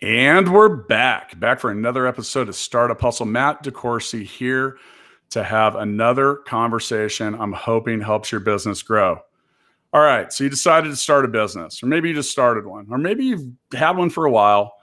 And we're back for another episode of Startup Hustle. Matt DeCoursey here to have another conversation I'm hoping helps your business grow. All right, so you decided to start a business, or maybe you just started one, or maybe you've had one for a while.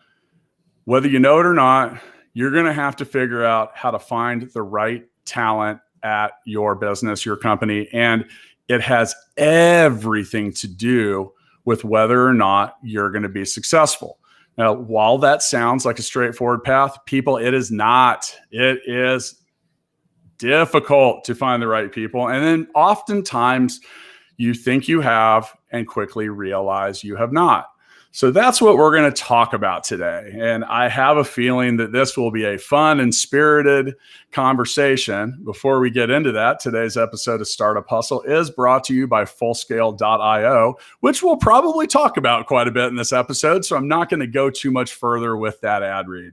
Whether you know it or not, you're going to have to figure out how to find the right talent at your business, your company, and it has everything to do with whether or not you're going to be successful. Now, while that sounds like a straightforward path, people, it is not. It is difficult to find the right people. And then oftentimes you think you have and quickly realize you have not. So that's what we're going to talk about today. And I have a feeling that this will be a fun and spirited conversation. Before we get into that, today's episode of Startup Hustle is brought to you by Fullscale.io, which we'll probably talk about quite a bit in this episode. So I'm not going to go too much further with that ad read.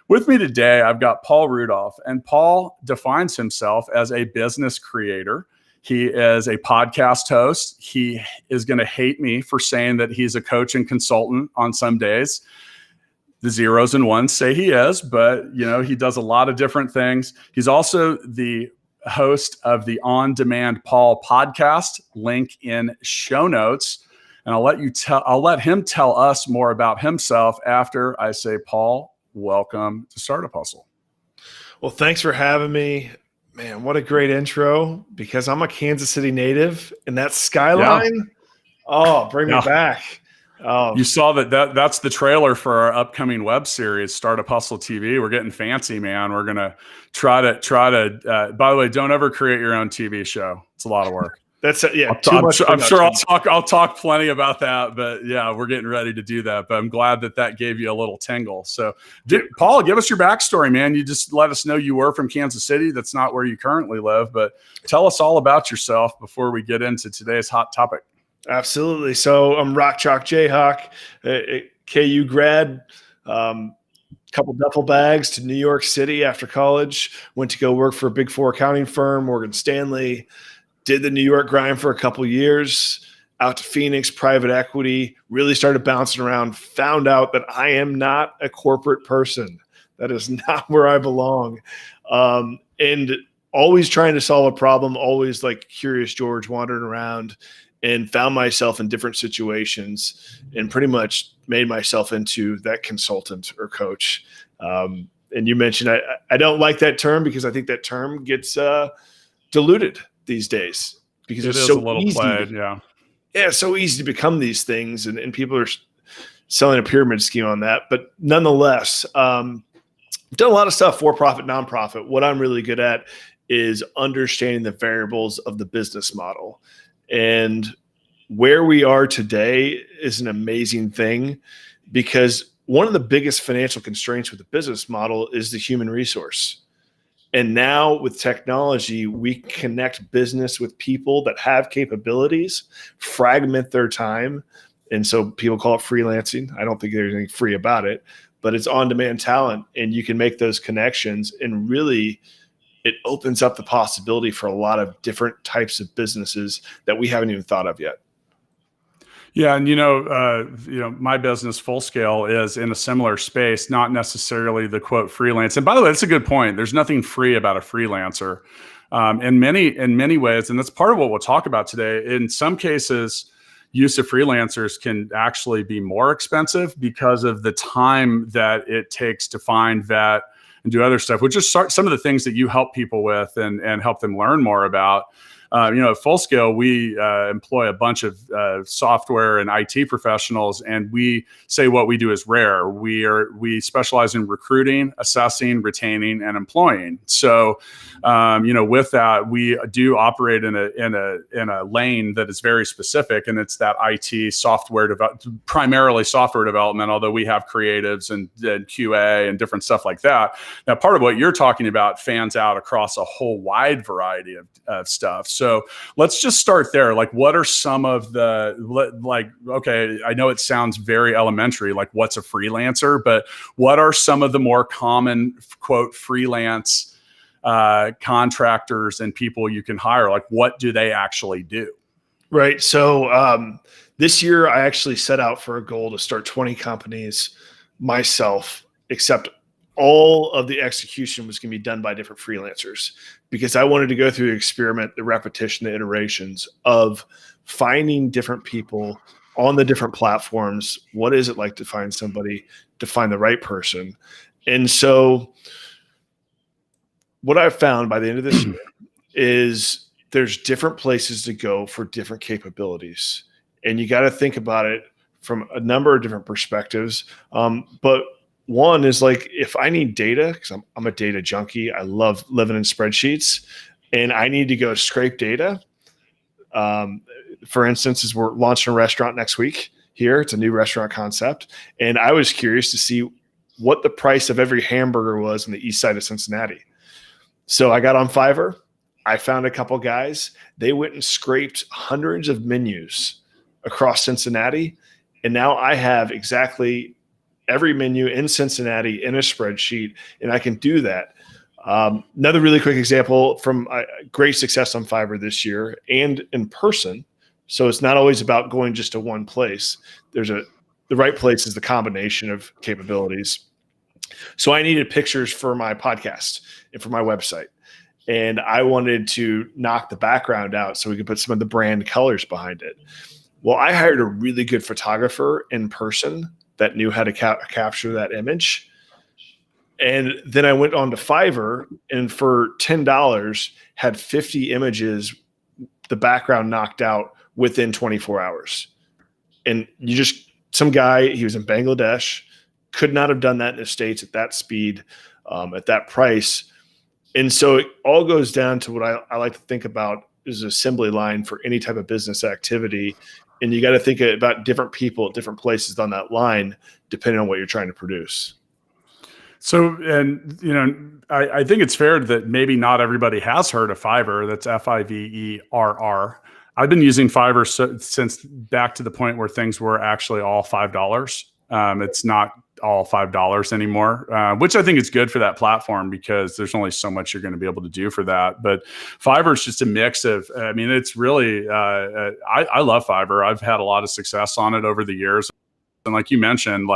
With me today, I've got Paul Rudolph, and Paul defines himself as a business creator. He is a podcast host. He is going to hate me for saying that he's a coach and consultant on some days. The zeros and ones say he is, but he does a lot of different things. He's also the host of the On Demand Paul podcast, link in show notes. And I'll let him tell us more about himself after I say, Paul, welcome to Startup Hustle. Well, thanks for having me. Man, what a great intro, because I'm a Kansas City native, and that skyline, bring me back. Oh, you saw that's the trailer for our upcoming web series, Startup Hustle TV. We're getting fancy, man. We're going to try to, by the way, don't ever create your own TV show. It's a lot of work. That's I'm sure I'll talk plenty about that, but yeah, we're getting ready to do that. But I'm glad that gave you a little tingle. So, Paul, give us your backstory, man. You just let us know you were from Kansas City. That's not where you currently live, but tell us all about yourself before we get into today's hot topic. Absolutely. So I'm Rock Chalk Jayhawk, a KU grad. Couple duffel bags to New York City after college. Went to go work for a Big Four accounting firm, Morgan Stanley. Did the New York grind for a couple years, out to Phoenix, private equity, really started bouncing around, found out that I am not a corporate person. That is not where I belong. And always trying to solve a problem, always like Curious George wandering around, and found myself in different situations and pretty much made myself into that consultant or coach. And you mentioned, I don't like that term because I think that term gets diluted these days, because it's so a little easy. It's so easy to become these things, and people are selling a pyramid scheme on that. But nonetheless, done a lot of stuff, for-profit, nonprofit. What I'm really good at is understanding the variables of the business model. And where we are today is an amazing thing, because one of the biggest financial constraints with the business model is the human resource. And now with technology, we connect business with people that have capabilities, fragment their time. And so people call it freelancing. I don't think there's anything free about it, but it's on-demand talent, and you can make those connections, and really it opens up the possibility for a lot of different types of businesses that we haven't even thought of yet. Yeah, and my business, Full Scale, is in a similar space, not necessarily the quote freelance. And by the way, that's a good point. There's nothing free about a freelancer, in many ways, and that's part of what we'll talk about today. In some cases, use of freelancers can actually be more expensive because of the time that it takes to find, vet, and do other stuff, which is some of the things that you help people with and help them learn more about. At Full Scale, we employ a bunch of software and IT professionals, and we say what we do is rare. We specialize in recruiting, assessing, retaining, and employing. So, with that, we do operate in a lane that is very specific, and it's that IT primarily software development. Although we have creatives and QA and different stuff like that. Now, part of what you're talking about fans out across a whole wide variety of stuff. So let's just start there. Like, what are some of okay, I know it sounds very elementary, like what's a freelancer, but what are some of the more common, quote, freelance contractors and people you can hire? Like, what do they actually do? Right. So this year, I actually set out for a goal to start 20 companies myself, except all of the execution was going to be done by different freelancers, because I wanted to go through the experiment, the repetition, the iterations of finding different people on the different platforms. What is it like to find somebody, to find the right person? And so what I've found by the end of this year is there's different places to go for different capabilities. And you got to think about it from a number of different perspectives. But one is like, if I need data, because I'm a data junkie, I love living in spreadsheets, and I need to go scrape data. For instance, as we're launching a restaurant next week here, it's a new restaurant concept. And I was curious to see what the price of every hamburger was in the east side of Cincinnati. So I got on Fiverr. I found a couple guys. They went and scraped hundreds of menus across Cincinnati. And now I have exactly every menu in Cincinnati in a spreadsheet, and I can do that. Another really quick example from great success on Fiverr this year and in person. So it's not always about going just to one place. The right place is the combination of capabilities. So I needed pictures for my podcast and for my website. And I wanted to knock the background out so we could put some of the brand colors behind it. Well, I hired a really good photographer in person that knew how to capture that image. And then I went on to Fiverr, and for $10 had 50 images, the background knocked out within 24 hours. And some guy, he was in Bangladesh, could not have done that in the States at that speed, at that price. And so it all goes down to what I like to think about is an assembly line for any type of business activity. And you got to think about different people at different places on that line, depending on what you're trying to produce. So, and I think it's fair that maybe not everybody has heard of Fiverr. That's Fiverr. I've been using Fiverr since back to the point where things were actually all $5. It's not all $5 anymore, which I think is good for that platform because there's only so much you're going to be able to do for that. But Fiverr is just a mix of, it's really, I love Fiverr. I've had a lot of success on it over the years. And like you mentioned,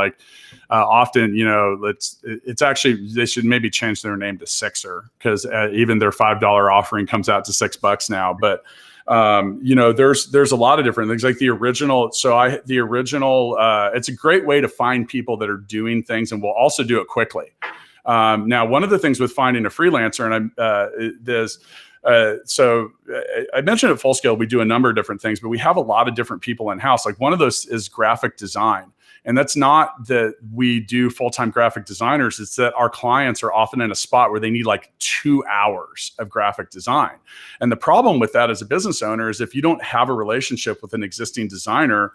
often, it's actually, they should maybe change their name to Sixer because even their $5 offering comes out to $6 now. But there's a lot of different things like the original. It's a great way to find people that are doing things and will also do it quickly. Now, one of the things with finding a freelancer, and I mentioned at Full Scale, we do a number of different things, but we have a lot of different people in house. Like one of those is graphic design. And that's not that we do full-time graphic designers. It's that our clients are often in a spot where they need like 2 hours of graphic design. And the problem with that as a business owner is if you don't have a relationship with an existing designer,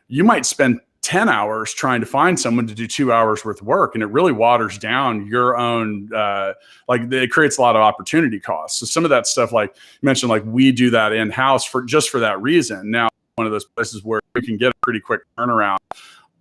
you might spend 10 hours trying to find someone to do 2 hours worth of work. And it really waters down your own, it creates a lot of opportunity costs. So some of that stuff, like you mentioned, like we do that in-house for that reason. Now, one of those places where we can get a pretty quick turnaround,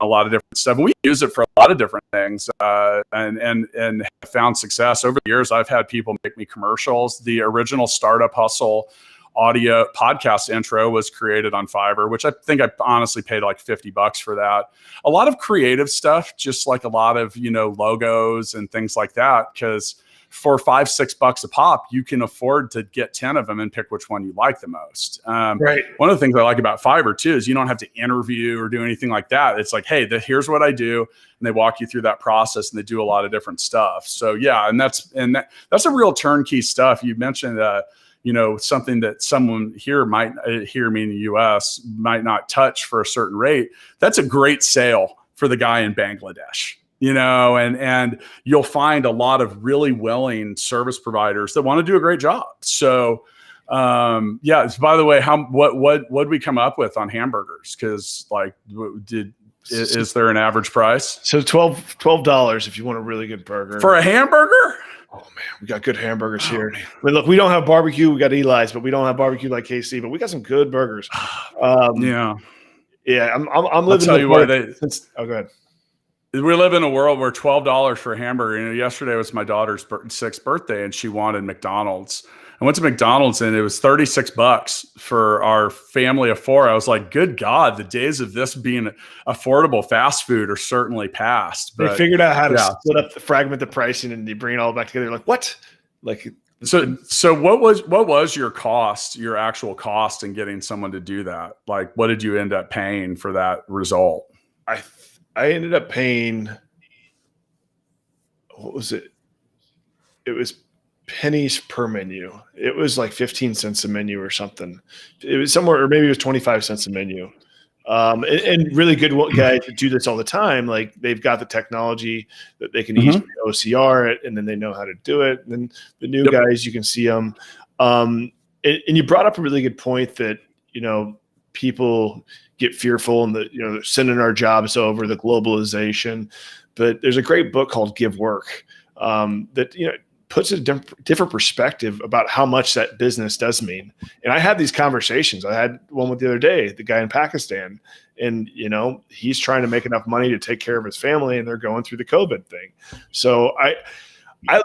a lot of different stuff. And we use it for a lot of different things and have found success. Over the years, I've had people make me commercials. The original Startup Hustle audio podcast intro was created on Fiverr, which I think I honestly paid like $50 for that. A lot of creative stuff, just like a lot of, logos and things like that, because for $5-6 a pop, you can afford to get 10 of them and pick which one you like the most. Right. One of the things I like about Fiverr too is you don't have to interview or do anything like that. It's like, hey, here's what I do, and they walk you through that process, and they do a lot of different stuff. So yeah, and that's a real turnkey stuff. You mentioned something that someone here might hear me in the US might not touch for a certain rate. That's a great sale for the guy in Bangladesh. And you'll find a lot of really willing service providers that want to do a great job. So, So by the way, what we come up with on hamburgers? Because is there an average price? So $12 if you want a really good burger for a hamburger. Oh man, we got good hamburgers here. Man. I mean, look, we don't have barbecue. We got Eli's, but we don't have barbecue like KC. But we got some good burgers. Yeah. I'm living. I'll tell you why go ahead. We live in a world where $12 for a hamburger. Yesterday was my daughter's 6th birthday, and she wanted McDonald's. I went to McDonald's and it was $36 for our family of 4. I was like, good God, the days of this being affordable fast food are certainly past. But they figured out how to split up fragment the pricing, and they bring it all back together. Like, what? Like, so what was your cost, your actual cost in getting someone to do that? Like, what did you end up paying for that result? I ended up paying, what was it? It was pennies per menu. It was like 15 cents a menu or something. It was somewhere, or maybe it was 25 cents a menu. And really good guys that do this all the time. Like, they've got the technology that they can easily OCR it, and then they know how to do it. And then the new guys, you can see them. And you brought up a really good point that, people get fearful and that, sending our jobs over, the globalization. But there's a great book called Give Work that, puts a different perspective about how much that business does mean. And I had these conversations. I had one with the other day, the guy in Pakistan, and, he's trying to make enough money to take care of his family, and they're going through the COVID thing. So I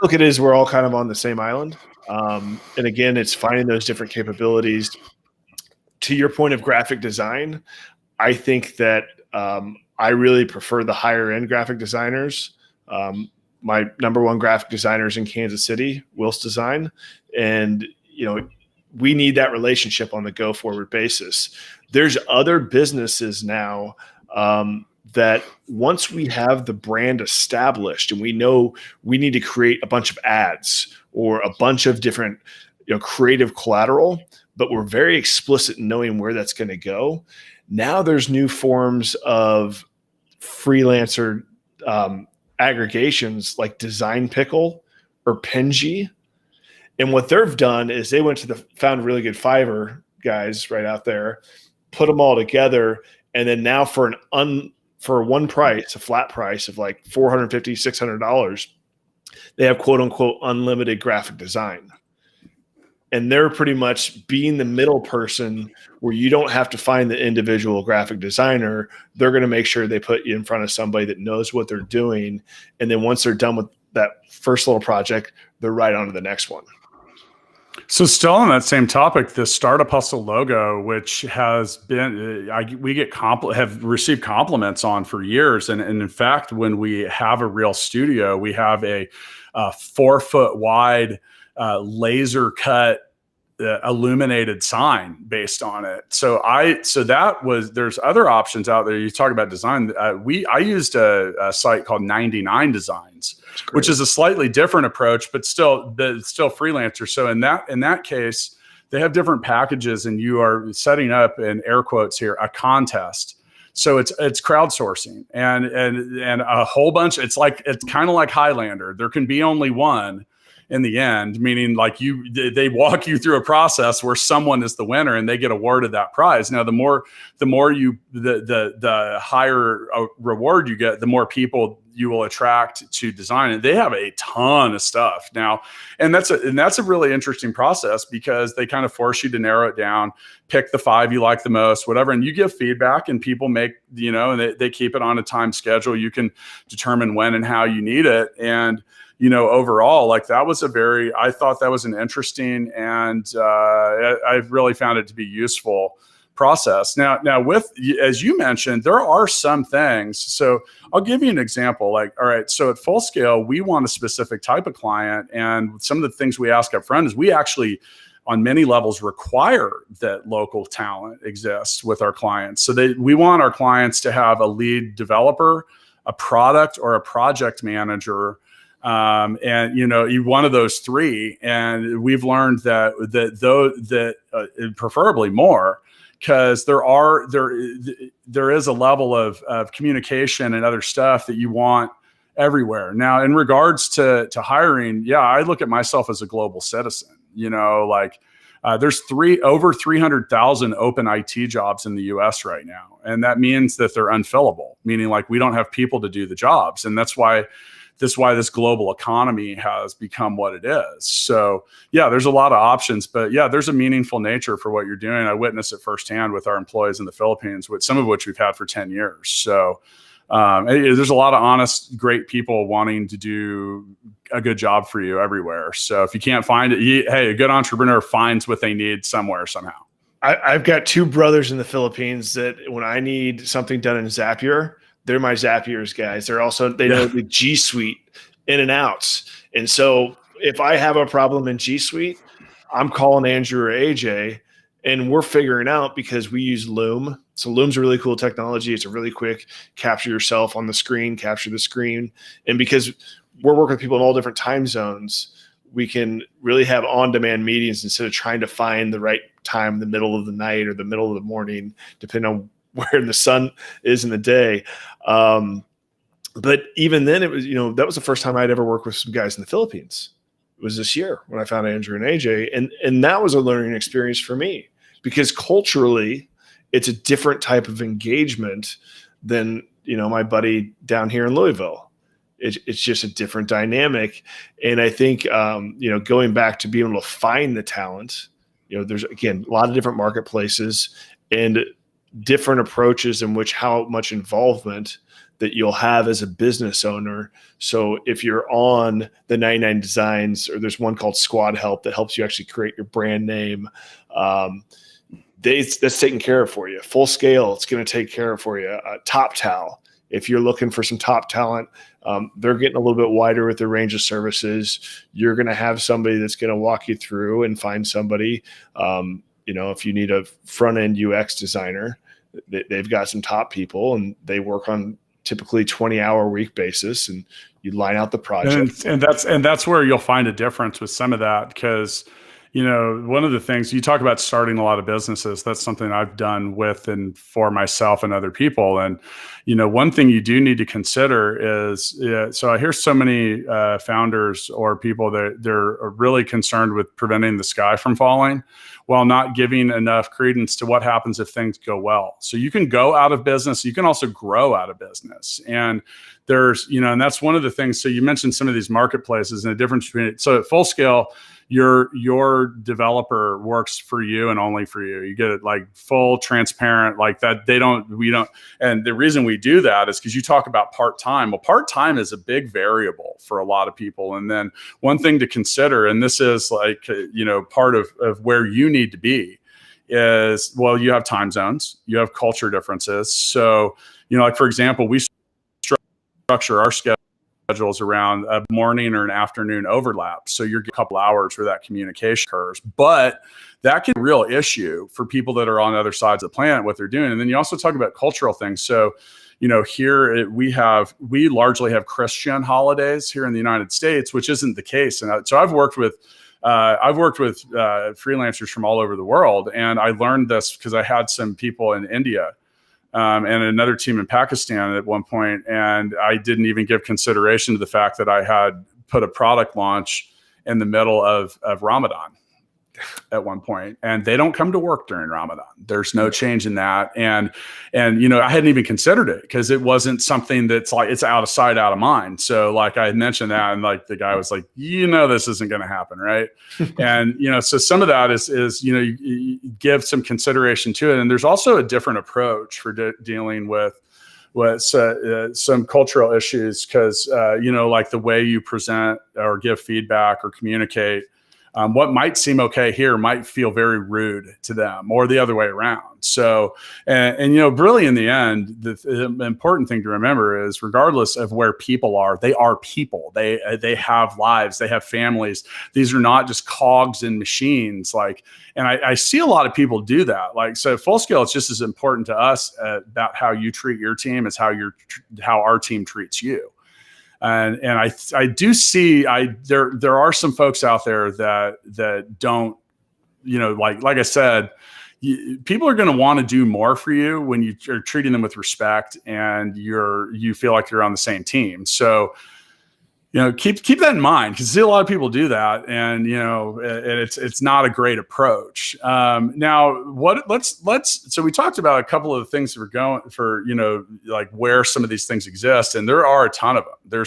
look at it as we're all kind of on the same island. And again, it's finding those different capabilities. To your point of graphic design, I think that I really prefer the higher end graphic designers. My number one graphic designer is in Kansas City, Wills Design. And, we need that relationship on the go forward basis. There's other businesses now that once we have the brand established and we know we need to create a bunch of ads or a bunch of different, creative collateral, but we're very explicit in knowing where that's going to go. Now there's new forms of freelancer aggregations like Design Pickle or Penji. And what they've done is they found really good Fiverr guys right out there, put them all together. And then now for one price, a flat price of like $450, $600, they have quote unquote unlimited graphic design. And they're pretty much being the middle person where you don't have to find the individual graphic designer. They're going to make sure they put you in front of somebody that knows what they're doing. And then once they're done with that first little project, they're right on to the next one. So still on that same topic, the Startup Hustle logo, which has been, have received compliments on for years. And in fact, when we have a real studio, we have a 4-foot wide laser cut illuminated sign based on it. So there's other options out there. You talk about design. I used a site called 99 Designs, which is a slightly different approach, but still freelancer. So in that case, they have different packages, and you are setting up, in air quotes here, a contest. So it's crowdsourcing and a whole bunch. It's kind of like Highlander. There can be only one in the end, meaning like they walk you through a process where someone is the winner and they get awarded that prize. Now, the higher reward you get, the more people you will attract to design it. They have a ton of stuff now. And that's a really interesting process, because they kind of force you to narrow it down, pick the 5 you like the most, whatever. And you give feedback, and people make, and they keep it on a time schedule. You can determine when and how you need it. And, overall, like I thought that was an interesting, and I've really found it to be useful process. Now with, as you mentioned, there are some things. So I'll give you an example. Like, all right, so at Full Scale, we want a specific type of client. And some of the things we ask up front is we actually, on many levels, require that local talent exists with our clients. So we want our clients to have a lead developer, a product or a project manager, and one of those 3. And we've learned that preferably more, because there is a level of communication and other stuff that you want everywhere. Now, in regards to hiring, I look at myself as a global citizen. There's over 300,000 open IT jobs in the US right now. And that means that they're unfillable, meaning like we don't have people to do the jobs. And that's why this global economy has become what it is. So there's a lot of options, but there's a meaningful nature for what you're doing. I witness it firsthand with our employees in the Philippines, some of which we've had for 10 years. So there's a lot of honest, great people wanting to do a good job for you everywhere. So if you can't find it, hey, a good entrepreneur finds what they need somewhere somehow. I've got two brothers in the Philippines that when I need something done in Zapier, they're my Zapier's guys. They know the G Suite in and outs. And so if I have a problem in G Suite, I'm calling Andrew or AJ, and we're figuring out, because we use Loom. So Loom's a really cool technology. It's a really quick capture yourself on the screen, capture the screen. And because we're working with people in all different time zones, we can really have on-demand meetings instead of trying to find the right time in the middle of the night or the middle of the morning, depending on where the sun is in the day. But even then, it was, that was the first time I'd ever worked with some guys in the Philippines. It was this year when I found Andrew and AJ. And that was a learning experience for me, because culturally, it's a different type of engagement than, my buddy down here in Louisville. It's just a different dynamic. And I think, going back to being able to find the talent, there's, again, a lot of different marketplaces and different approaches in which how much involvement that you'll have as a business owner. So if you're on the 99 Designs, or there's one called Squad Help that helps you actually create your brand name, that's taken care of for you. Full Scale, it's going to take care of for you. Top Tal, if you're looking for some top talent, they're getting a little bit wider with their range of services. You're going to have somebody that's going to walk you through and find somebody. If you need a front-end UX designer, they've got some top people, and they work on typically 20-hour week basis, and you line out the project. And that's where you'll find a difference with some of that, because one of the things you talk about, starting a lot of businesses, that's something I've done with and for myself and other people. And, one thing you do need to consider is, so I hear so many founders or people that they're really concerned with preventing the sky from falling, while not giving enough credence to what happens if things go well. So you can go out of business. You can also grow out of business. And there's, and that's one of the things. So you mentioned some of these marketplaces and the difference between it. So at Full Scale, your developer works for you and only for you. You get it like full transparent, like that. We don't. And the reason we do that is because you talk about part-time. Well, part-time is a big variable for a lot of people. And then one thing to consider, and this is like, part of where you need to be is, well, you have time zones, you have culture differences. So, like, for example, we structure our schedules around a morning or an afternoon overlap. So you're getting a couple hours where that communication occurs, but that can be a real issue for people that are on other sides of the planet, what they're doing. And then you also talk about cultural things. So, here we largely have Christian holidays here in the United States, which isn't the case. And so I've worked with freelancers from all over the world. And I learned this because I had some people in India and another team in Pakistan at one point, and I didn't even give consideration to the fact that I had put a product launch in the middle of Ramadan at one point, and they don't come to work during Ramadan. There's no change in that, and I hadn't even considered it because it wasn't something that's like, it's out of sight, out of mind. So like I had mentioned that, and like the guy was like, this isn't going to happen, right? And so some of that is you give some consideration to it, and there's also a different approach for dealing with some cultural issues, because like the way you present or give feedback or communicate. What might seem okay here might feel very rude to them, or the other way around. So, and really in the end, the important thing to remember is, regardless of where people are, they are people. They have lives, they have families. These are not just cogs in machines. Like, and I see a lot of people do that. Like, so Full Scale, it's just as important to us about how you treat your team as how our team treats you. And I do see there are some folks out there that don't, like I said, people are going to want to do more for you when you are treating them with respect and you feel like you're on the same team. So, keep that in mind, because I see a lot of people do that, and it's not a great approach. Now, so we talked about a couple of the things that we're going for, like where some of these things exist, and there are a ton of them.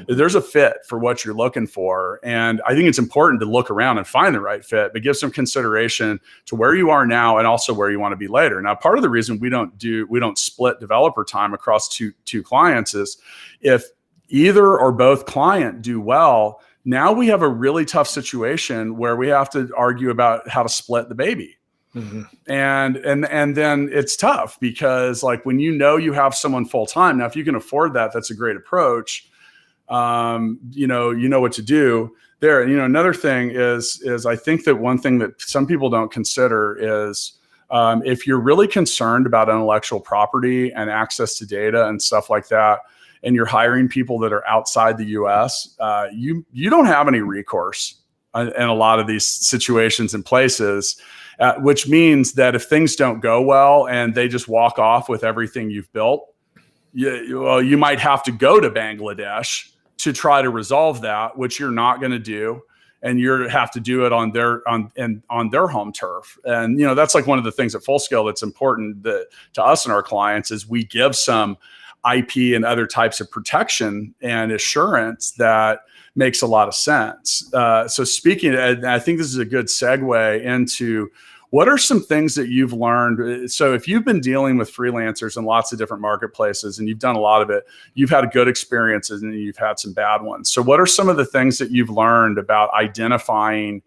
There's a fit for what you're looking for, and I think it's important to look around and find the right fit, but give some consideration to where you are now and also where you want to be later. Now, part of the reason we don't split developer time across two clients is if either or both client do well, Now we have a really tough situation where we have to argue about how to split the baby. Mm-hmm. And then it's tough because like when you have someone full time, now if you can afford that, that's a great approach. You know what to do there. And, another thing is I think that one thing that some people don't consider is if you're really concerned about intellectual property and access to data and stuff like that, and you're hiring people that are outside the US, you don't have any recourse in a lot of these situations and places, which means that if things don't go well and they just walk off with everything you've built, you might have to go to Bangladesh to try to resolve that, which you're not going to do. And you have to do it on their home turf. And, that's like one of the things at Full Scale that's important to us and our clients is we give some IP and other types of protection and assurance that makes a lot of sense. So speaking, I think this is a good segue into what are some things that you've learned? So if you've been dealing with freelancers in lots of different marketplaces and you've done a lot of it, you've had good experiences and you've had some bad ones. So what are some of the things that you've learned about identifying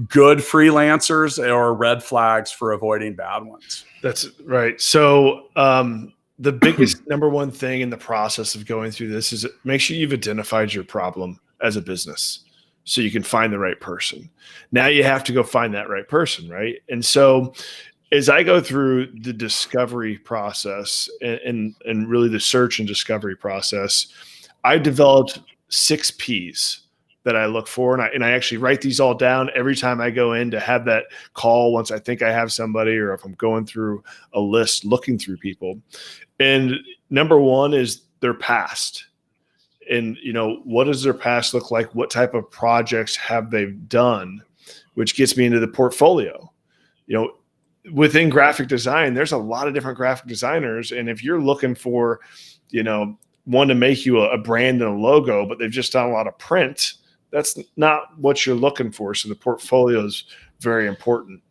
good freelancers or red flags for avoiding bad ones? That's right. So the biggest number one thing in the process of going through this is make sure you've identified your problem as a business so you can find the right person. Now you have to go find that right person, right? And so as I go through the discovery process and really the search and discovery process, I've developed 6 Ps that I look for. And I actually write these all down every time I go in to have that call once I think I have somebody, or if I'm going through a list, looking through people. And number one is their past. And, what does their past look like? What type of projects have they done? Which gets me into the portfolio. Within graphic design, there's a lot of different graphic designers. And if you're looking for, one to make you a brand and a logo, but they've just done a lot of print, that's not what you're looking for. So the portfolio is very important.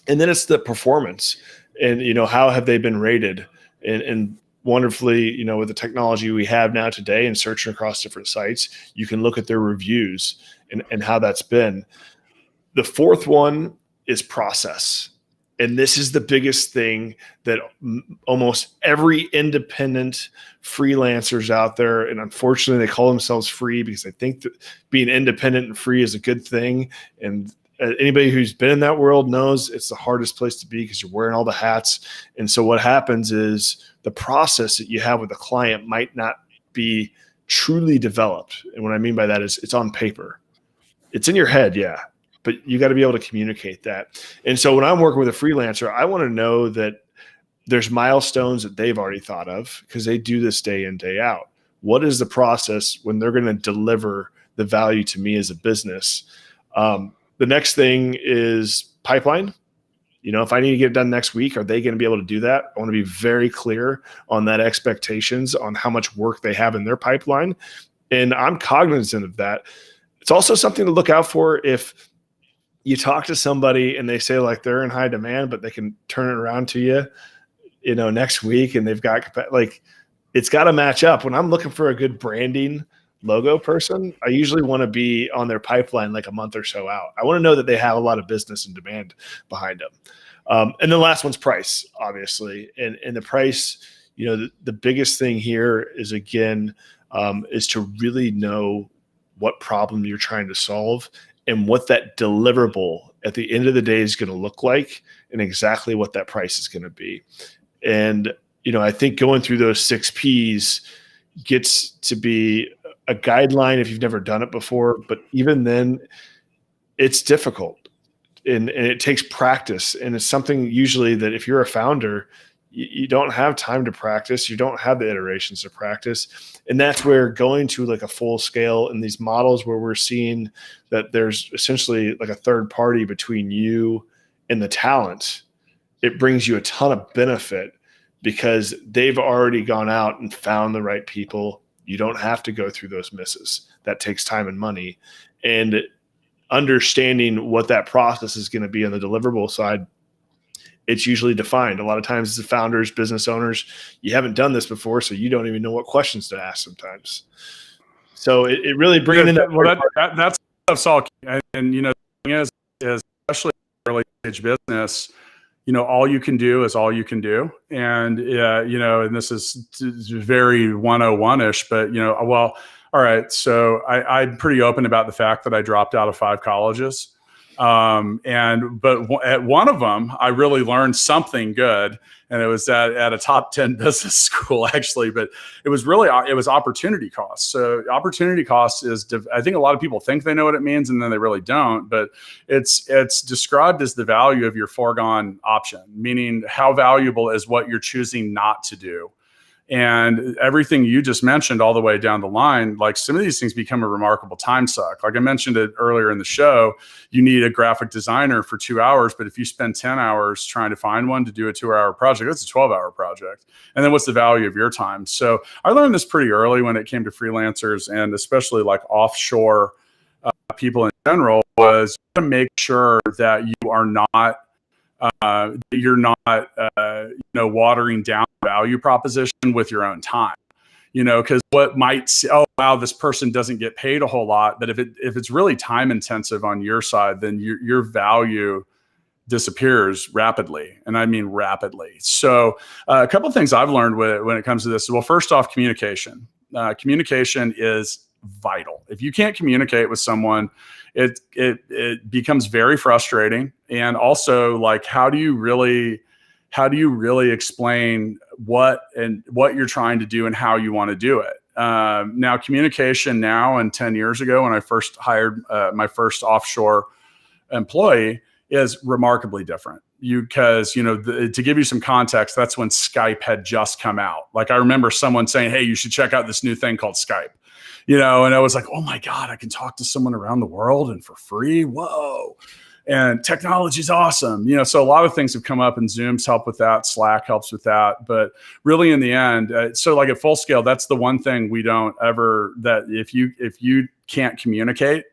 And then it's the performance and, how have they been rated? And wonderfully, with the technology we have now today and searching across different sites, you can look at their reviews and how that's been. The fourth one is process. And this is the biggest thing that almost every independent freelancers out there, and unfortunately they call themselves free because they think that being independent and free is a good thing. And anybody who's been in that world knows it's the hardest place to be because you're wearing all the hats. And so what happens is the process that you have with a client might not be truly developed. And what I mean by that is it's on paper. It's in your head, yeah, but you got to be able to communicate that. And so when I'm working with a freelancer, I want to know that there's milestones that they've already thought of because they do this day in, day out. What is the process when they're going to deliver the value to me as a business? The next thing is pipeline. If I need to get it done next week, are they going to be able to do that? I want to be very clear on that expectations on how much work they have in their pipeline. And I'm cognizant of that. It's also something to look out for if you talk to somebody and they say like they're in high demand, but they can turn it around to you, next week, and they've got it's got to match up. When I'm looking for a good branding logo person, I usually want to be on their pipeline like a month or so out. I want to know that they have a lot of business and demand behind them. And the last one's price, obviously. And the price, the biggest thing here is, again, is to really know what problem you're trying to solve and what that deliverable at the end of the day is going to look like and exactly what that price is going to be. And, I think going through those 6 Ps gets to be a guideline if you've never done it before, but even then it's difficult and it takes practice. And it's something usually that if you're a founder, you don't have time to practice. You don't have the iterations to practice. And that's where going to like a full scale in these models where we're seeing that there's essentially like a third party between you and the talent, it brings you a ton of benefit because they've already gone out and found the right people. You don't have to go through those misses. That takes time and money. And understanding what that process is going to be on the deliverable side, it's usually defined. A lot of times as the founders, business owners, you haven't done this before, so you don't even know what questions to ask sometimes. So it really bringing in that's stuff's all, and the thing is especially early stage business, all you can do is all you can do. And, and this is very 101-ish, but, well, all right. So I'm pretty open about the fact that I dropped out of 5 colleges. But at one of them, I really learned something good. And it was at a top 10 business school, actually, but it was opportunity costs. So opportunity costs is, I think a lot of people think they know what it means and then they really don't, but it's described as the value of your foregone option, meaning how valuable is what you're choosing not to do. And everything you just mentioned all the way down the line, like some of these things become a remarkable time suck. Like I mentioned it earlier in the show, you need a graphic designer for 2 hours, but if you spend 10 hours trying to find one to do a 2-hour project, that's a 12-hour project. And then what's the value of your time? So I learned this pretty early when it came to freelancers, and especially like offshore people in general, was to make sure that you are not watering down value proposition with your own time, because what might say, oh wow, this person doesn't get paid a whole lot, but if it's really time intensive on your side, then your value disappears rapidly, and I mean rapidly. So a couple of things I've learned when it comes to this. Well, first off, communication. Communication is vital. If you can't communicate with someone, it becomes very frustrating. And also, like, how do you really explain what you're trying to do and how you want to do it? Now, communication now and 10 years ago, when I first hired my first offshore employee, is remarkably different. To give you some context, that's when Skype had just come out. Like, I remember someone saying, "Hey, you should check out this new thing called Skype." And I was like, "Oh my God, I can talk to someone around the world and for free. Whoa." And technology is awesome. So a lot of things have come up, and Zoom's help with that. Slack helps with that. But really in the end, so like at Full Scale, that's the one thing we don't ever, that if you can't communicate,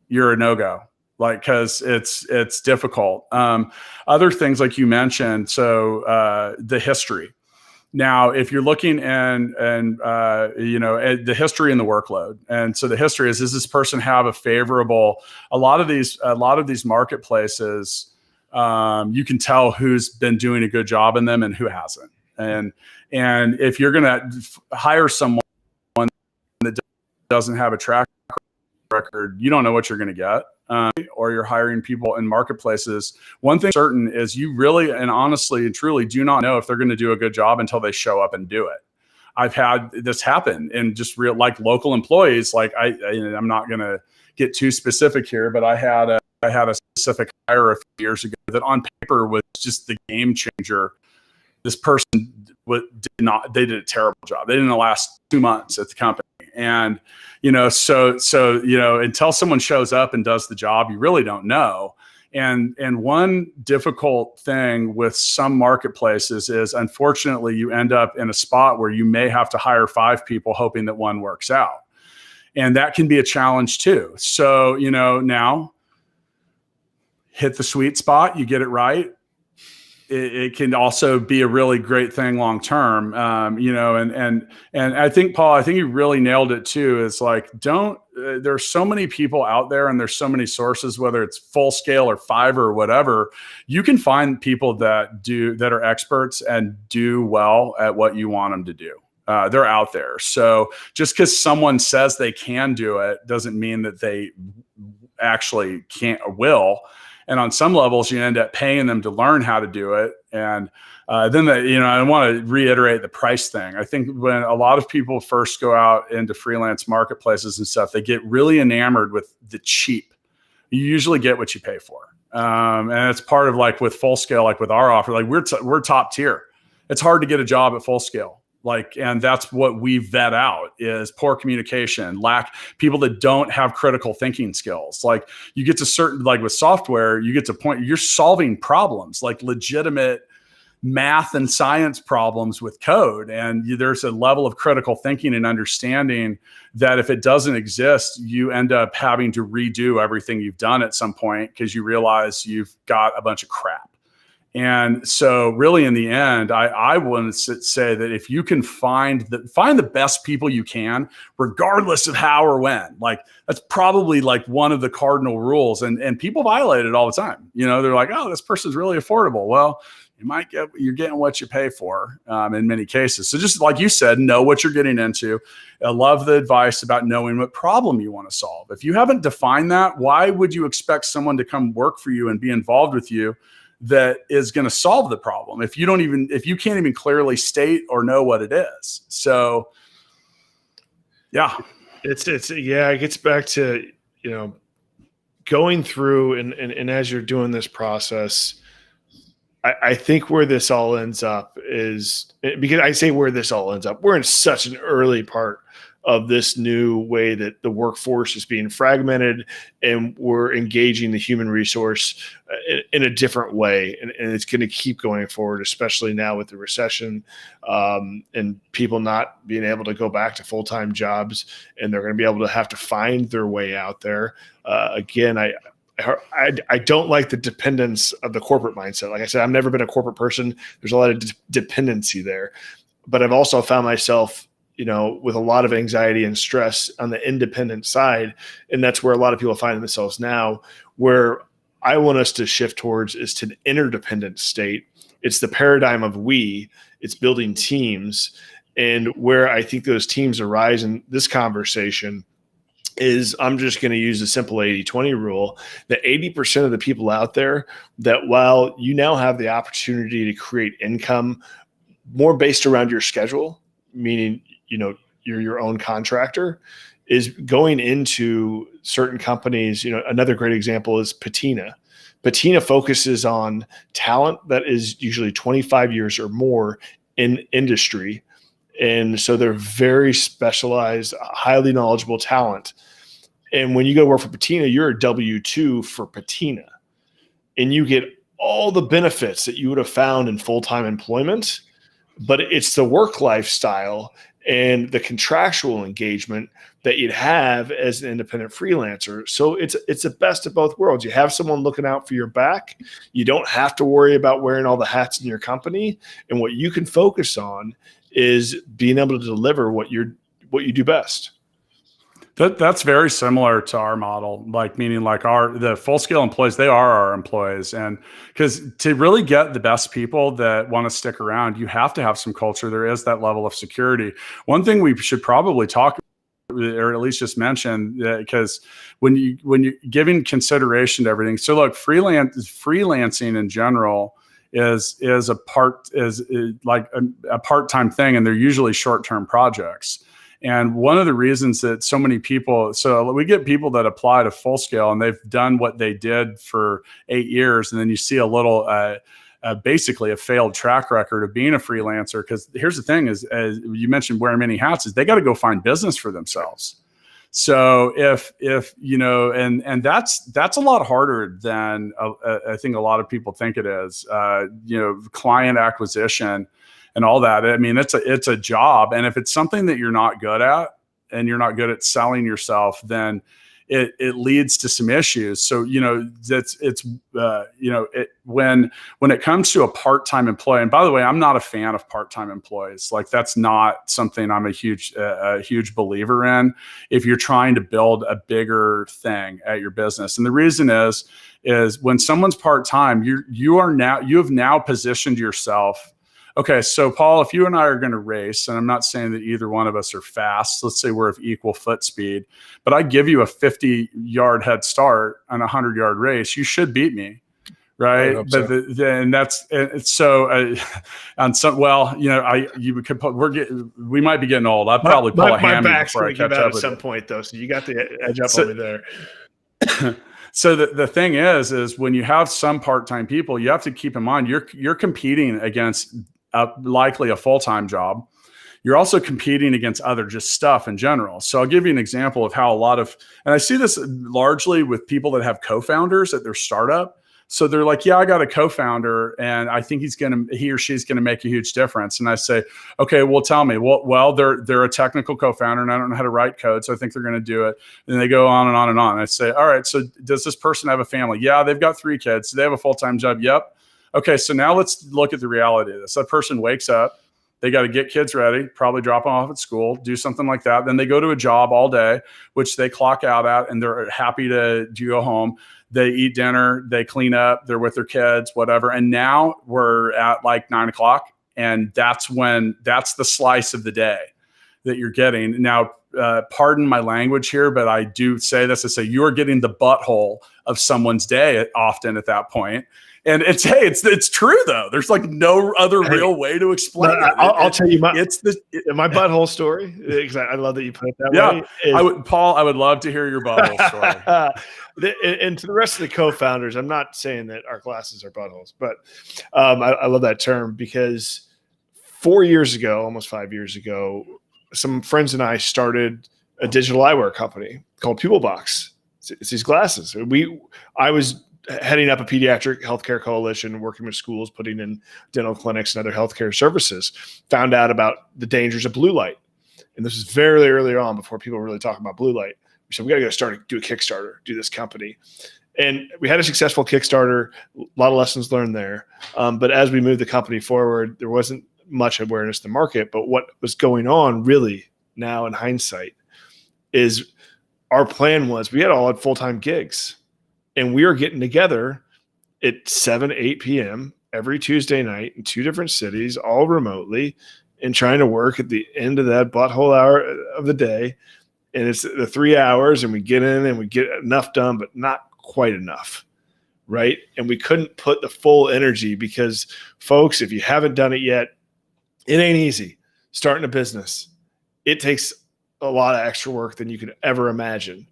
you're a no-go. Like, cause it's difficult. Other things like you mentioned. So the history. Now, if you're looking at the history and the workload, and so the history is, does this person have a favorable? A lot of these marketplaces, you can tell who's been doing a good job in them and who hasn't. And if you're going to hire someone that doesn't have a track record, you don't know what you're going to get. Or you're hiring people in marketplaces. One thing certain is you really and honestly and truly do not know if they're going to do a good job until they show up and do it. I've had this happen in just real, like, local employees. Like I'm not going to get too specific here, but I had a specific hire a few years ago that on paper was just the game changer. This person they did a terrible job. They didn't last 2 months at the company. And, so until someone shows up and does the job, you really don't know. And one difficult thing with some marketplaces is, unfortunately, you end up in a spot where you may have to hire 5 people hoping that one works out. And that can be a challenge too. So, now hit the sweet spot, you get it right. It can also be a really great thing long term, and I think, Paul, you really nailed it too. It's like, there's so many people out there, and there's so many sources, whether it's Full Scale or Fiverr or whatever. You can find people that are experts and do well at what you want them to do. They're out there. So just because someone says they can do it doesn't mean that they actually can't or will. And on some levels, you end up paying them to learn how to do it. And then, I want to reiterate the price thing. I think when a lot of people first go out into freelance marketplaces and stuff, they get really enamored with the cheap. You usually get what you pay for. And it's part of, like, with Full Scale, like with our offer, like we're top tier. It's hard to get a job at Full Scale. And that's what we vet out, is poor communication, people that don't have critical thinking skills. Like, you get to certain, like with software, you get to point, you're solving problems, like legitimate math and science problems with code. And there's a level of critical thinking and understanding that if it doesn't exist, you end up having to redo everything you've done at some point, because you realize you've got a bunch of crap. And so really in the end, I want to say that if you can find the best people you can, regardless of how or when, like that's probably like one of the cardinal rules, and people violate it all the time. They're like, oh, this person's really affordable. Well, you're getting what you pay for in many cases. So just like you said, know what you're getting into. I love the advice about knowing what problem you want to solve. If you haven't defined that, why would you expect someone to come work for you and be involved with you that is going to solve the problem if you can't even clearly state or know what it is? So yeah, it gets back to, going through and as you're doing this process, I think where this all ends up is, because I say where this all ends up, we're in such an early part of this new way that the workforce is being fragmented, and we're engaging the human resource in a different way. And it's going to keep going forward, especially now with the recession and people not being able to go back to full-time jobs, and they're going to be able to have to find their way out there. Again, I don't like the dependence of the corporate mindset. Like I said, I've never been a corporate person. There's a lot of dependency there, but I've also found myself, with a lot of anxiety and stress on the independent side. And that's where a lot of people find themselves now. Where I want us to shift towards is to an interdependent state. It's the paradigm of it's building teams. And where I think those teams arise in this conversation is, I'm just going to use the simple 80-20 rule, that 80% of the people out there, that while you now have the opportunity to create income more based around your schedule, meaning, you're your own contractor, is going into certain companies. Another great example is Patina. Patina focuses on talent that is usually 25 years or more in industry. And so they're very specialized, highly knowledgeable talent. And when you go work for Patina, you're a W-2 for Patina, and you get all the benefits that you would have found in full-time employment, but it's the work lifestyle and the contractual engagement that you'd have as an independent freelancer. So it's the best of both worlds. You have someone looking out for your back. You don't have to worry about wearing all the hats in your company. And what you can focus on is being able to deliver what you do best. That's very similar to our model, meaning the full scale employees, they are our employees. And because to really get the best people that want to stick around, you have to have some culture. There is that level of security. One thing we should probably talk, or at least just mention, because when you're giving consideration to everything. So look, freelancing in general is a part-time thing, and they're usually short-term projects. And one of the reasons that so many people, so we get people that apply to full scale and they've done what they did for 8 years. And then you see a little, basically a failed track record of being a freelancer. Because here's the thing is, as you mentioned, wearing many hats, is they got to go find business for themselves. So if and that's a lot harder than I think a lot of people think it is, client acquisition and all that. I mean, it's a job. And if it's something that you're not good at, and you're not good at selling yourself, then it leads to some issues. So, when it comes to a part-time employee, and by the way, I'm not a fan of part-time employees. That's not something I'm a huge believer in if you're trying to build a bigger thing at your business. And the reason is when someone's part-time, you have now positioned yourself. Okay, so Paul, if you and I are going to race, and I'm not saying that either one of us are fast, let's say we're of equal foot speed, but I give you a 50-yard head start on a 100-yard race, you should beat me, right? But we might be getting old. I'd probably pull a hammy before I catch up at some point, though. So you got the edge up on me there. So the thing is when you have some part-time people, you have to keep in mind you're competing against likely a full-time job. You're also competing against other just stuff in general. So I'll give you an example of how and I see this largely with people that have co-founders at their startup. So they're like, yeah, I got a co-founder and I think he or she's going to make a huge difference. And I say, okay, well, tell me, well, they're a technical co-founder and I don't know how to write code. So I think they're going to do it. And they go on and on and on. And I say, all right, so does this person have a family? Yeah, they've got 3 kids. Do they have a full-time job? Yep. Okay, so now let's look at the reality of this. That person wakes up, they got to get kids ready, probably drop them off at school, do something like that. Then they go to a job all day, which they clock out at, and they're happy to go home. They eat dinner, they clean up, they're with their kids, whatever. And now we're at like 9 o'clock. And that's the slice of the day that you're getting. Now, pardon my language here, but I do say this. I say you're getting the butthole of someone's day often at that point. And it's true though. There's like no other real way to explain it. I'll tell you my butthole story. I love that you put it that way. Paul, I would love to hear your butthole story. And to the rest of the co-founders, I'm not saying that our classes are buttholes, but I love that term because 4 years ago, almost 5 years ago, some friends and I started a digital eyewear company called Pupilbox. It's these glasses. I was heading up a pediatric healthcare coalition, working with schools, putting in dental clinics and other healthcare services, found out about the dangers of blue light. And this is very early on before people were really talking about blue light. We said, we got to do a Kickstarter, do this company. And we had a successful Kickstarter, a lot of lessons learned there. But as we moved the company forward, there wasn't much awareness to the market. But what was going on really now in hindsight is our plan was we all had full-time gigs. And we were getting together at 7, 8 p.m. every Tuesday night in 2 different cities, all remotely, and trying to work at the end of that butthole hour of the day. And it's the 3 hours, and we get in and we get enough done, but not quite enough, right? And we couldn't put the full energy because, folks, if you haven't done it yet, it ain't easy. Starting a business, it takes a lot of extra work than you could ever imagine.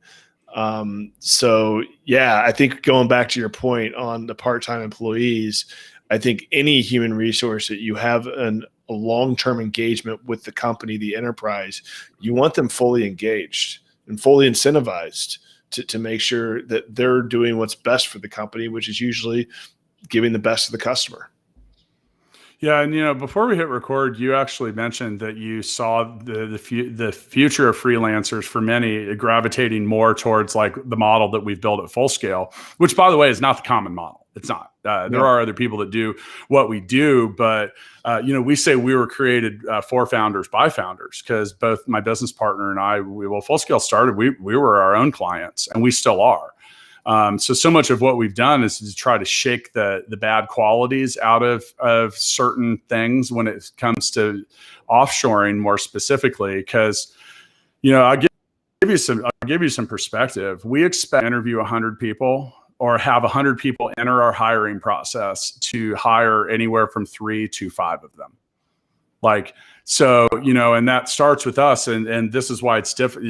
I think going back to your point on the part-time employees, I think any human resource that you have a long-term engagement with the company, the enterprise, you want them fully engaged and fully incentivized to make sure that they're doing what's best for the company, which is usually giving the best to the customer. Yeah, and before we hit record, you actually mentioned that you saw the future of freelancers for many gravitating more towards like the model that we've built at Full Scale, which, by the way, is not the common model. It's not. There are other people that do what we do, but we say we were created for founders by founders because both my business partner and I, Full Scale started. We were our own clients, and we still are. So much of what we've done is to try to shake the bad qualities out of certain things when it comes to offshoring more specifically, because, I'll give you some perspective. We expect to interview 100 people or have 100 people enter our hiring process to hire anywhere from 3 to 5 of them. And that starts with us, and this is why it's different,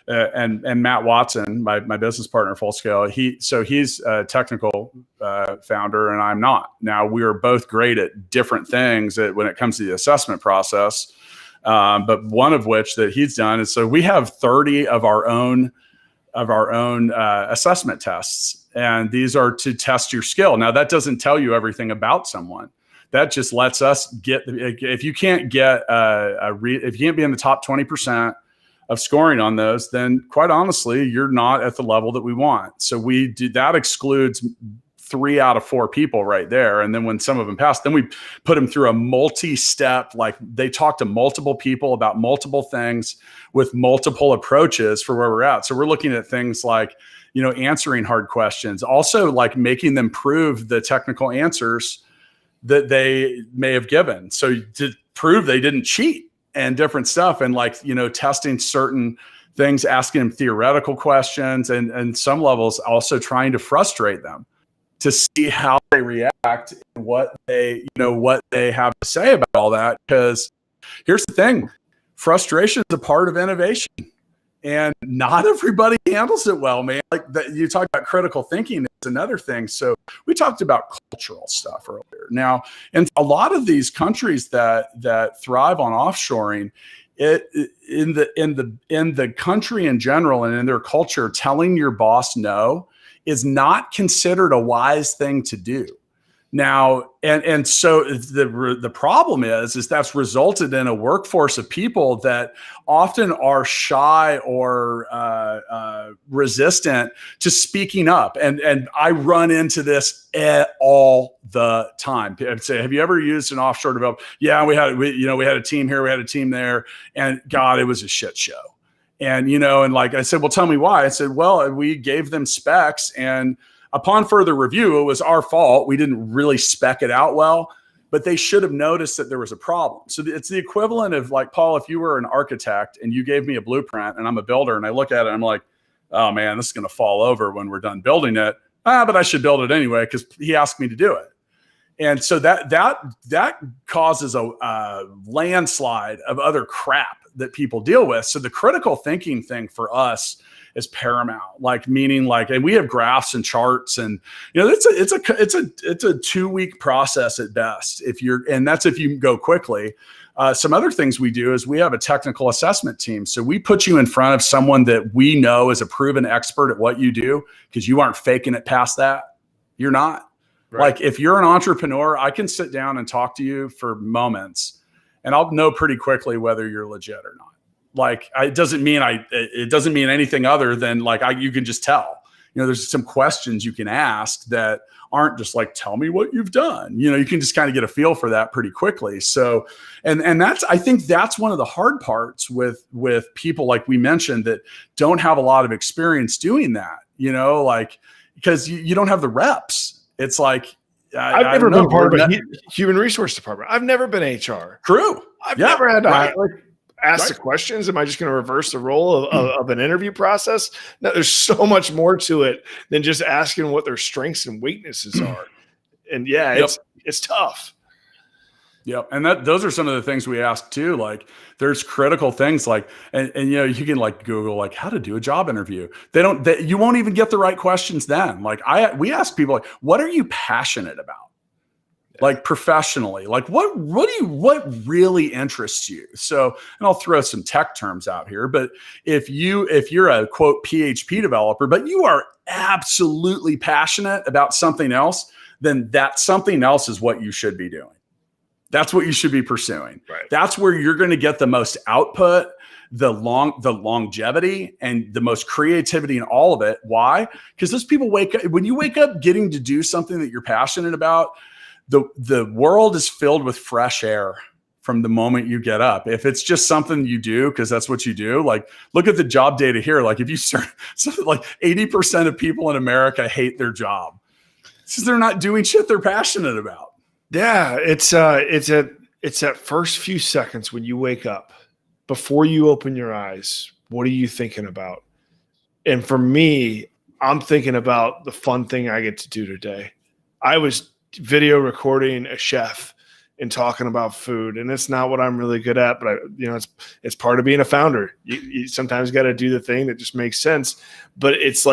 and Matt Watson, my business partner at Full Scale, he's a technical founder and I'm not. Now, we are both great at different things when it comes to the assessment process. But one of which that he's done is, so we have 30 of our own assessment tests, and these are to test your skill. Now, that doesn't tell you everything about someone. That just lets us if you can't get if you can't be in the top 20% of scoring on those, then quite honestly, you're not at the level that we want. So that excludes 3 out of 4 people right there. And then when some of them pass, then we put them through a multi-step, like they talk to multiple people about multiple things with multiple approaches for where we're at. So we're looking at things like, answering hard questions, also like making them prove the technical answers that they may have given. So to prove they didn't cheat and different stuff, and testing certain things, asking them theoretical questions, and some levels also trying to frustrate them to see how they react and what they have to say about all that. Because here's the thing, frustration is a part of innovation. And not everybody handles it well, man. You talk about critical thinking, it's another thing. So we talked about cultural stuff earlier. Now, in a lot of these countries that thrive on offshoring, in the country in general and in their culture, telling your boss no is not considered a wise thing to do. Now, and so the problem is that's resulted in a workforce of people that often are shy or resistant to speaking up. And I run into this all the time. I'd say, have you ever used an offshore developer? Yeah, we had a team here, we had a team there, and God, it was a shit show. And, and like I said, well, tell me why. I said, well, we gave them specs, and upon further review, it was our fault. We didn't really spec it out well, but they should have noticed that there was a problem. So it's the equivalent of like, Paul, if you were an architect and you gave me a blueprint and I'm a builder and I look at it, I'm like, oh man, this is going to fall over when we're done building it. But I should build it anyway because he asked me to do it. And so that causes a landslide of other crap that people deal with. So the critical thinking thing for us is paramount, and we have graphs and charts, and it's a 2-week process at best and that's if you go quickly. Some other things we do is we have a technical assessment team. So we put you in front of someone that we know is a proven expert at what you do, because you aren't faking it past that. You're not. Right. Like if you're an entrepreneur, I can sit down and talk to you for moments and I'll know pretty quickly whether you're legit or not. Like it doesn't mean anything other than you can just tell. There's some questions you can ask that aren't just like, tell me what you've done. You can just kind of get a feel for that pretty quickly. So, and I think that's one of the hard parts with people, like we mentioned, that don't have a lot of experience doing that, because you don't have the reps. It's like, I've never been part of a human resource department. I've never been HR. True. I've never had to ask the questions. Am I just going to reverse the role of an interview process? No, there's so much more to it than just asking what their strengths and weaknesses are. And it's tough. Yep. And those are some of the things we ask too. Like there's critical things and you can Google how to do a job interview. You won't even get the right questions then. We ask people what are you passionate about? Like professionally, what really interests you? So, and I'll throw some tech terms out here, but if you're a quote PHP developer, but you are absolutely passionate about something else, then that something else is what you should be doing. That's what you should be pursuing. Right. That's where you're going to get the most output, the longevity, and the most creativity in all of it. Why? Because those people when you wake up getting to do something that you're passionate about, the world is filled with fresh air from the moment you get up. If it's just something you do because that's what you do, look at the job data here. If you start, 80% of people in America hate their job because they're not doing shit they're passionate about. Yeah, it's that first few seconds when you wake up, before you open your eyes. What are you thinking about? And for me, I'm thinking about the fun thing I get to do today. I was video recording a chef and talking about food, and it's not what I'm really good at, but it's part of being a founder. You sometimes got to do the thing that just makes sense. But it's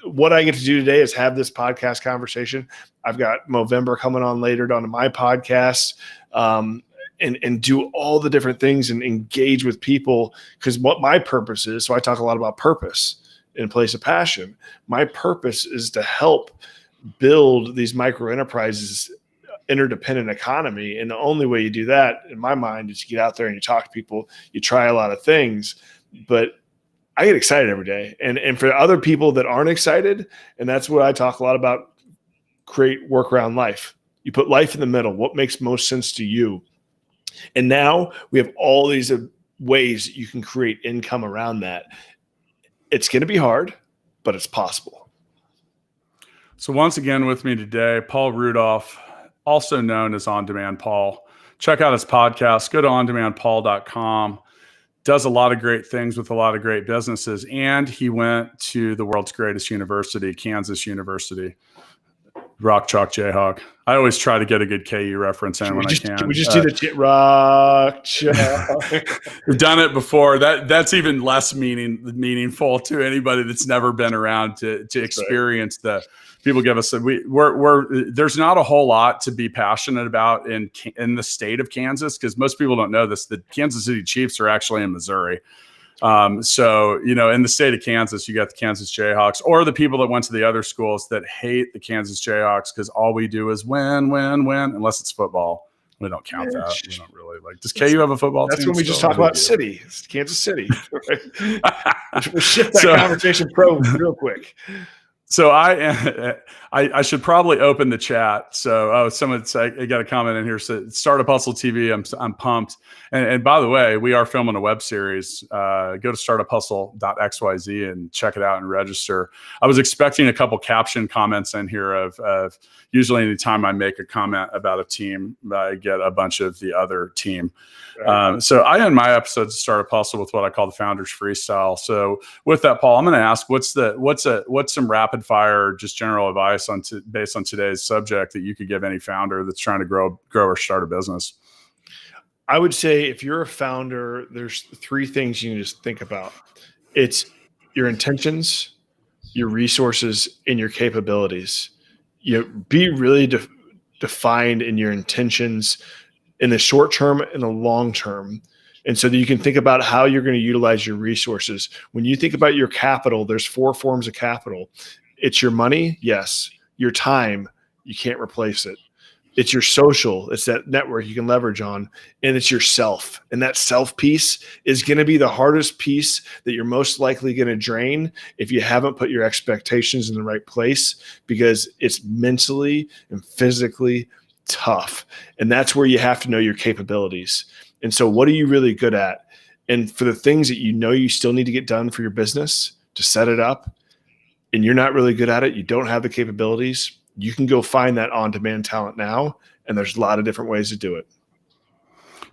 what I get to do today is have this podcast conversation. I've got Movember coming on later onto my podcast, and do all the different things and engage with people, because what my purpose is. So I talk a lot about purpose in place of passion. My purpose is to help build these micro enterprises, interdependent economy. And the only way you do that, in my mind, is you get out there and you talk to people, you try a lot of things. But I get excited every day. And for other people that aren't excited, and that's what I talk a lot about, create work around life. You put life in the middle. What makes most sense to you? And now we have all these ways you can create income around that. It's going to be hard, but it's possible. So once again with me today, Paul Rudolph, also known as On Demand Paul. Check out his podcast. Go to ondemandpaul.com. Does a lot of great things with a lot of great businesses. And he went to the world's greatest university, Kansas University. Rock Chalk Jayhawk. I always try to get a good KU reference in when I can. Can we just do the Rock Chalk? We've done it before. That's even less meaningful to anybody that's never been around to experience the. People give us there's not a whole lot to be passionate about in the state of Kansas, because most people don't know this. The Kansas City Chiefs are actually in Missouri. So, in the state of Kansas, you got the Kansas Jayhawks, or the people that went to the other schools that hate the Kansas Jayhawks because all we do is win, unless it's football. We don't count that. We don't really like. Does KU have a football team? That's when we just talk about city. It's Kansas City. We'll shift that conversation real quick. So I should probably open the chat. So someone got a comment in here. So Startup Hustle TV. I'm pumped. And by the way, we are filming a web series. Go to startuphustle.xyz and check it out and register. I was expecting a couple caption comments in here of usually anytime I make a comment about a team, I get a bunch of the other team. Right. So I end my episodes of Startup Hustle with what I call the Founders Freestyle. So with that, Paul, I'm going to ask what's some rapid fire, just general advice based on today's subject that you could give any founder that's trying to grow or start a business? I would say if you're a founder, there's three things you can just think about. It's your intentions, your resources, and your capabilities. Be really defined in your intentions in the short term and the long term. And so that you can think about how you're going to utilize your resources. When you think about your capital, there's 4 forms of capital. It's your money, yes. Your time, you can't replace it. It's your social, it's that network you can leverage on, and it's yourself. And that self piece is going to be the hardest piece that you're most likely going to drain if you haven't put your expectations in the right place, because it's mentally and physically tough. And that's where you have to know your capabilities. And so what are you really good at? And for the things that you still need to get done for your business to set it up, and you're not really good at it, you don't have the capabilities, you can go find that on-demand talent now. And there's a lot of different ways to do it.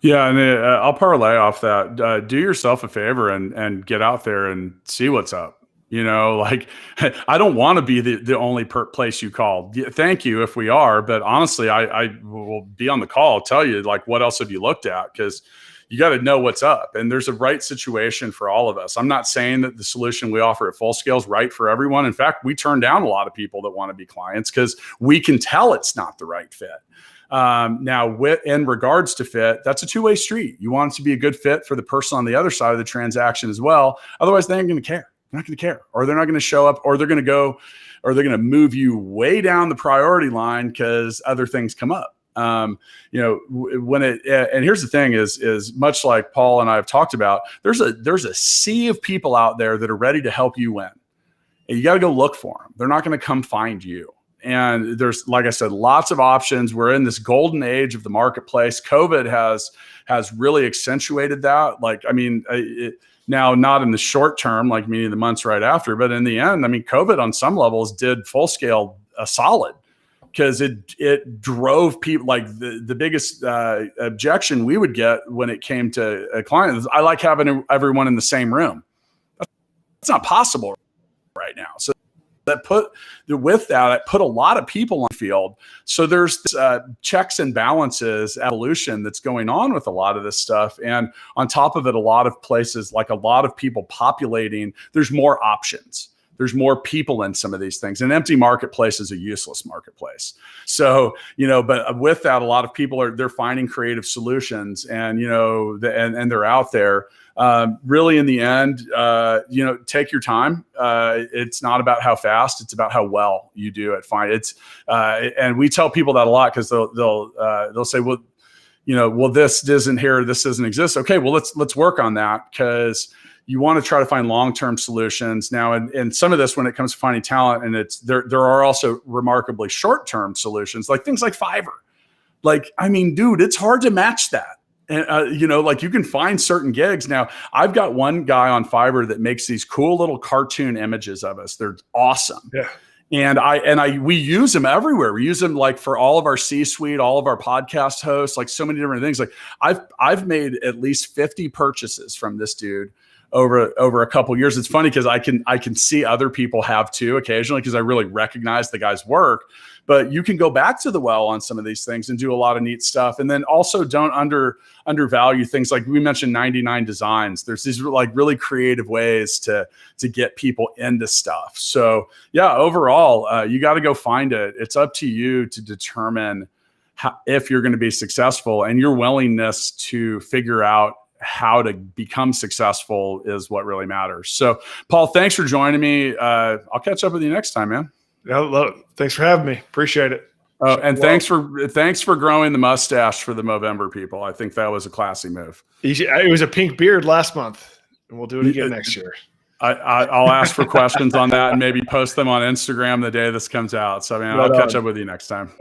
Yeah. And I'll parlay off that. Do yourself a favor and get out there and see what's up. I don't want to be the only place you call. Thank you if we are, but honestly, I will be on the call. I'll tell you, what else have you looked at? Because you got to know what's up, and there's a right situation for all of us. I'm not saying that the solution we offer at Full Scale is right for everyone. In fact, we turn down a lot of people that want to be clients because we can tell it's not the right fit. Now, in regards to fit, that's a two-way street. You want it to be a good fit for the person on the other side of the transaction as well. Otherwise, they ain't going to care. They're not going to care, or they're not going to show up, or they're going to move you way down the priority line because other things come up. And here's the thing is much like Paul and I have talked about, there's a sea of people out there that are ready to help you win, and you got to go look for them. They're not going to come find you. And there's, like I said, lots of options. We're in this golden age of the marketplace. COVID has really accentuated that. Now, not in the short term, meaning the months right after, but in the end, COVID on some levels did Full Scale a solid, because it drove people. The biggest objection we would get when it came to a client is, I like having everyone in the same room. That's not possible right now. So that put a lot of people on the field. So there's checks and balances evolution that's going on with a lot of this stuff. And on top of it, a lot of places, a lot of people populating, there's more options. There's more people in some of these things. An empty marketplace is a useless marketplace. So, but with that, a lot of people they're finding creative solutions, and, and they're out there. Really, in the end, take your time. It's not about how fast; it's about how well you do it. And we tell people that a lot, because they'll say, well, this isn't here, this doesn't exist. Okay, well, let's work on that, because you want to try to find long-term solutions. Now, and some of this, when it comes to finding talent, and there are also remarkably short-term solutions, like things like Fiverr. Dude, it's hard to match that. And, you can find certain gigs. Now, I've got one guy on Fiverr that makes these cool little cartoon images of us. They're awesome. Yeah. And we use them everywhere. We use them for all of our C-suite, all of our podcast hosts, so many different things. I've made at least 50 purchases from this dude over a couple of years. It's funny because I can see other people have too occasionally, because I really recognize the guy's work. But you can go back to the well on some of these things and do a lot of neat stuff. And then also don't undervalue things like we mentioned 99 Designs. There's these really creative ways to get people into stuff. So yeah, overall, you got to go find it. It's up to you to determine if you're going to be successful, and your willingness to figure out how to become successful is what really matters. So, Paul, thanks for joining me. I'll catch up with you next time, man. Yeah, thanks for having me. Appreciate it. Oh, and thanks for growing the mustache for the Movember people. I think that was a classy move. It was a pink beard last month, and we'll do it again next year. I'll ask for questions on that and maybe post them on Instagram the day this comes out. So, I mean, I'll catch up with you next time.